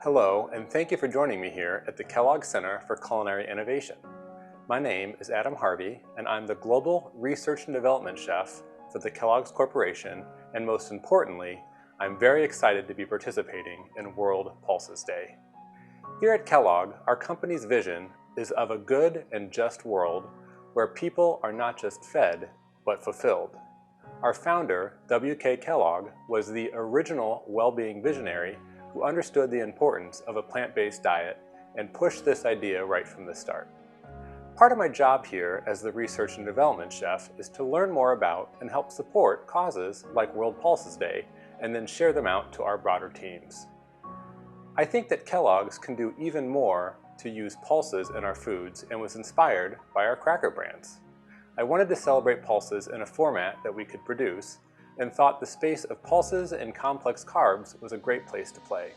Hello, and thank you for joining me here at the Kellogg Center for Culinary Innovation. My name is Adam Harvey, and I'm the Global Research and Development Chef for the Kellogg's Corporation, and most importantly, I'm very excited to be participating in World Pulses Day. Here at Kellogg, our company's vision is of a good and just world where people are not just fed, but fulfilled. Our founder, W.K. Kellogg, was the original well-being visionary who understood the importance of a plant-based diet and pushed this idea right from the start. Part of my job here as the Research and Development Chef is to learn more about and help support causes like World Pulses Day and then share them out to our broader teams. I think that Kellogg's can do even more to use pulses in our foods and was inspired by our cracker brands. I wanted to celebrate pulses in a format that we could produce and thought the space of pulses and complex carbs was a great place to play.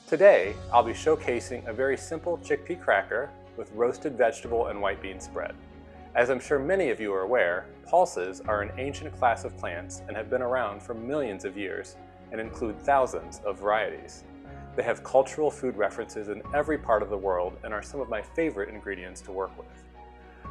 Today, I'll be showcasing a very simple chickpea cracker with roasted vegetable and white bean spread. As I'm sure many of you are aware, pulses are an ancient class of plants and have been around for millions of years and include thousands of varieties. They have cultural food references in every part of the world and are some of my favorite ingredients to work with.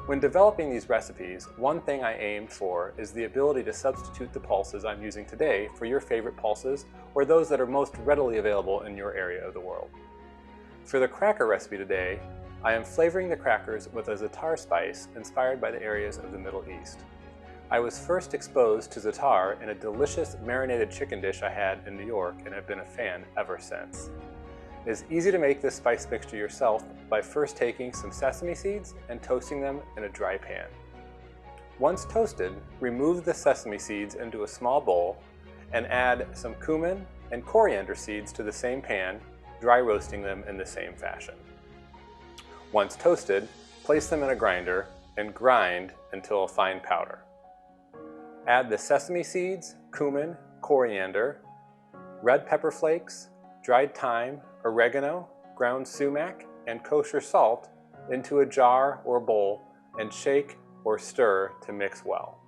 When developing these recipes, one thing I aimed for is the ability to substitute the pulses I'm using today for your favorite pulses or those that are most readily available in your area of the world. For the cracker recipe today, I am flavoring the crackers with a za'atar spice inspired by the areas of the Middle East. I was first exposed to za'atar in a delicious marinated chicken dish I had in New York and have been a fan ever since. It is easy to make this spice mixture yourself by first taking some sesame seeds and toasting them in a dry pan. Once toasted, remove the sesame seeds into a small bowl and add some cumin and coriander seeds to the same pan, dry roasting them in the same fashion. Once toasted, place them in a grinder and grind until a fine powder. Add the sesame seeds, cumin, coriander, red pepper flakes, dried thyme, oregano, ground sumac, and kosher salt into a jar or bowl and shake or stir to mix well.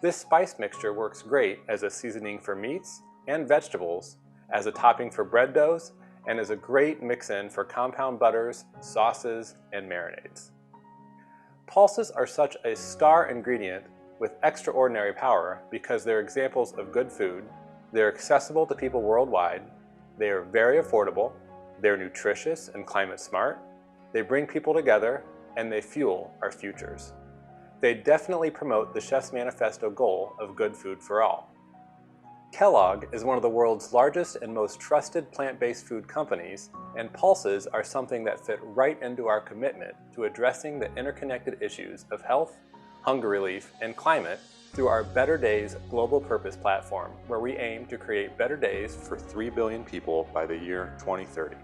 This spice mixture works great as a seasoning for meats and vegetables, as a topping for bread doughs, and as a great mix-in for compound butters, sauces, and marinades. Pulses are such a star ingredient with extraordinary power because they're examples of good food, they're accessible to people worldwide, they are very affordable, they're nutritious and climate smart, they bring people together, and they fuel our futures. They definitely promote the Chef's Manifesto goal of good food for all. Kellogg is one of the world's largest and most trusted plant-based food companies, and pulses are something that fit right into our commitment to addressing the interconnected issues of health, hunger relief, and climate through our Better Days Global Purpose platform, where we aim to create better days for 3 billion people by the year 2030.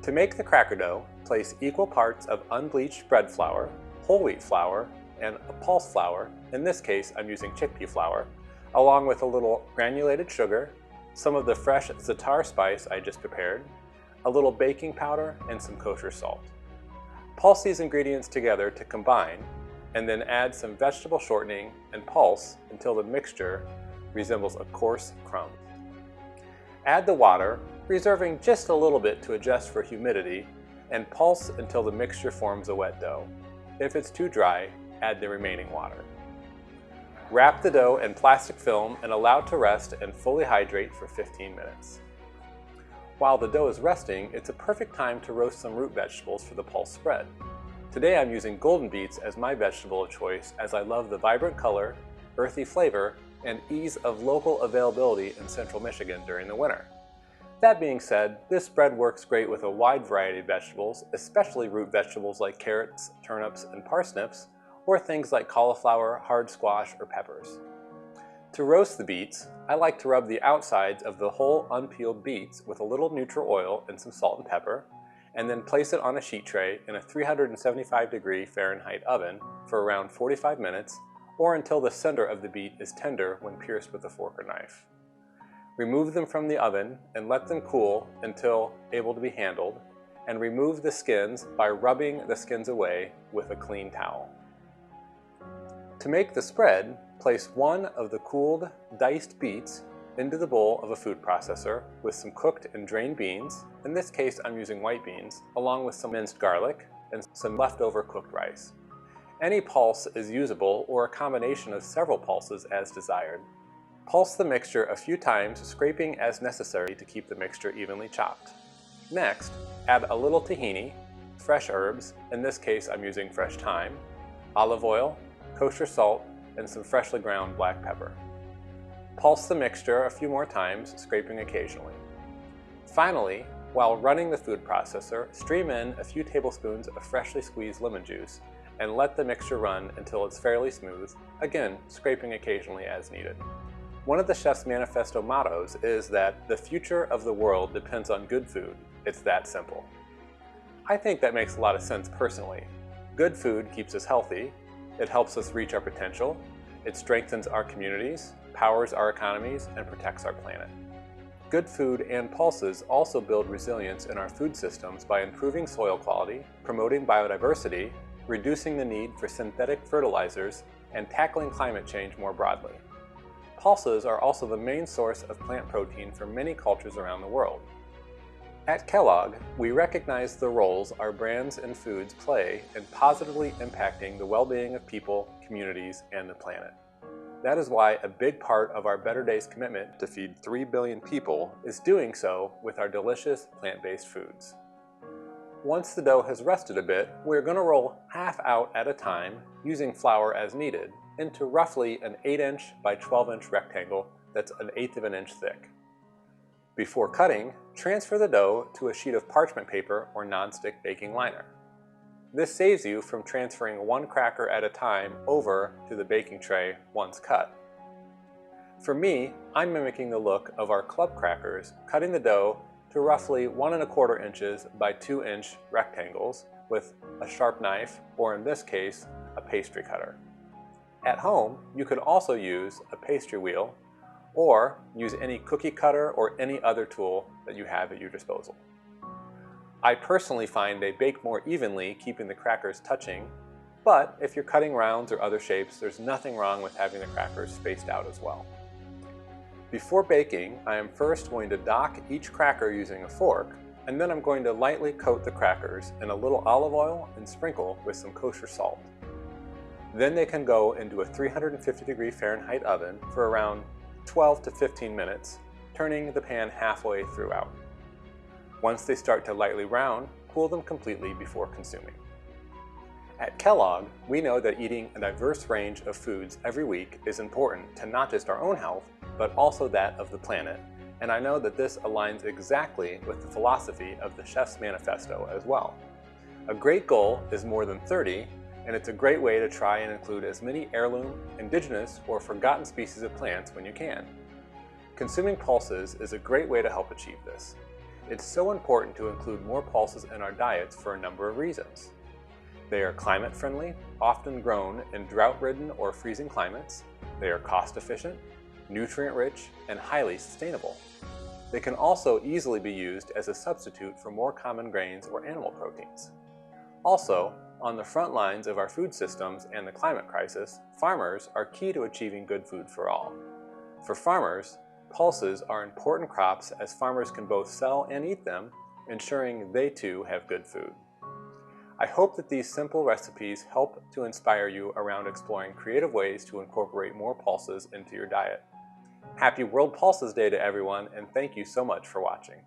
To make the cracker dough, place equal parts of unbleached bread flour, whole wheat flour, and a pulse flour, in this case I'm using chickpea flour, along with a little granulated sugar, some of the fresh za'atar spice I just prepared, a little baking powder, and some kosher salt. Pulse these ingredients together to combine, and then add some vegetable shortening and pulse until the mixture resembles a coarse crumb. Add the water, reserving just a little bit to adjust for humidity, and pulse until the mixture forms a wet dough. If it's too dry, add the remaining water. Wrap the dough in plastic film and allow to rest and fully hydrate for 15 minutes. While the dough is resting, it's a perfect time to roast some root vegetables for the pulse spread. Today I'm using golden beets as my vegetable of choice as I love the vibrant color, earthy flavor, and ease of local availability in central Michigan during the winter. That being said, this spread works great with a wide variety of vegetables, especially root vegetables like carrots, turnips, and parsnips, or things like cauliflower, hard squash, or peppers. To roast the beets, I like to rub the outsides of the whole unpeeled beets with a little neutral oil and some salt and pepper, and then place it on a sheet tray in a 375-degree Fahrenheit oven for around 45 minutes or until the center of the beet is tender when pierced with a fork or knife. Remove them from the oven and let them cool until able to be handled, and remove the skins by rubbing the skins away with a clean towel. To make the spread, place one of the cooled diced beets into the bowl of a food processor with some cooked and drained beans. In this case, I'm using white beans, along with some minced garlic and some leftover cooked rice. Any pulse is usable, or a combination of several pulses as desired. Pulse the mixture a few times, scraping as necessary to keep the mixture evenly chopped. Next, add a little tahini, fresh herbs, in this case I'm using fresh thyme, olive oil, kosher salt, and some freshly ground black pepper. Pulse the mixture a few more times, scraping occasionally. Finally, while running the food processor, stream in a few tablespoons of freshly squeezed lemon juice and let the mixture run until it's fairly smooth, again scraping occasionally as needed. One of the chef's manifesto mottos is that the future of the world depends on good food. It's that simple. I think that makes a lot of sense personally. Good food keeps us healthy, it helps us reach our potential, it strengthens our communities, powers our economies, and protects our planet. Good food and pulses also build resilience in our food systems by improving soil quality, promoting biodiversity, reducing the need for synthetic fertilizers, and tackling climate change more broadly. Pulses are also the main source of plant protein for many cultures around the world. At Kellogg, we recognize the roles our brands and foods play in positively impacting the well-being of people, communities, and the planet. That is why a big part of our Better Days commitment to feed 3 billion people is doing so with our delicious plant-based foods. Once the dough has rested a bit, we're going to roll half out at a time, using flour as needed, into roughly an 8-inch by 12-inch rectangle that's 1/8 of an inch thick. Before cutting, transfer the dough to a sheet of parchment paper or non-stick baking liner. This saves you from transferring one cracker at a time over to the baking tray once cut. For me, I'm mimicking the look of our club crackers, cutting the dough to roughly 1¼ inches by 2-inch rectangles with a sharp knife, or in this case, a pastry cutter. At home, you could also use a pastry wheel or use any cookie cutter or any other tool that you have at your disposal. I personally find they bake more evenly, keeping the crackers touching, but if you're cutting rounds or other shapes, there's nothing wrong with having the crackers spaced out as well. Before baking, I am first going to dock each cracker using a fork, and then I'm going to lightly coat the crackers in a little olive oil and sprinkle with some kosher salt. Then they can go into a 350° Fahrenheit oven for around 12 to 15 minutes, turning the pan halfway throughout. Once they start to lightly brown, cool them completely before consuming. At Kellogg, we know that eating a diverse range of foods every week is important to not just our own health, but also that of the planet, and I know that this aligns exactly with the philosophy of the Chef's Manifesto as well. A great goal is more than 30, and it's a great way to try and include as many heirloom, indigenous, or forgotten species of plants when you can. Consuming pulses is a great way to help achieve this. It's so important to include more pulses in our diets for a number of reasons. They are climate friendly, often grown in drought-ridden or freezing climates. They are cost efficient, nutrient rich, and highly sustainable. They can also easily be used as a substitute for more common grains or animal proteins. Also, on the front lines of our food systems and the climate crisis, farmers are key to achieving good food for all. For farmers, pulses are important crops as farmers can both sell and eat them, ensuring they too have good food. I hope that these simple recipes help to inspire you around exploring creative ways to incorporate more pulses into your diet. Happy World Pulses Day to everyone, and thank you so much for watching.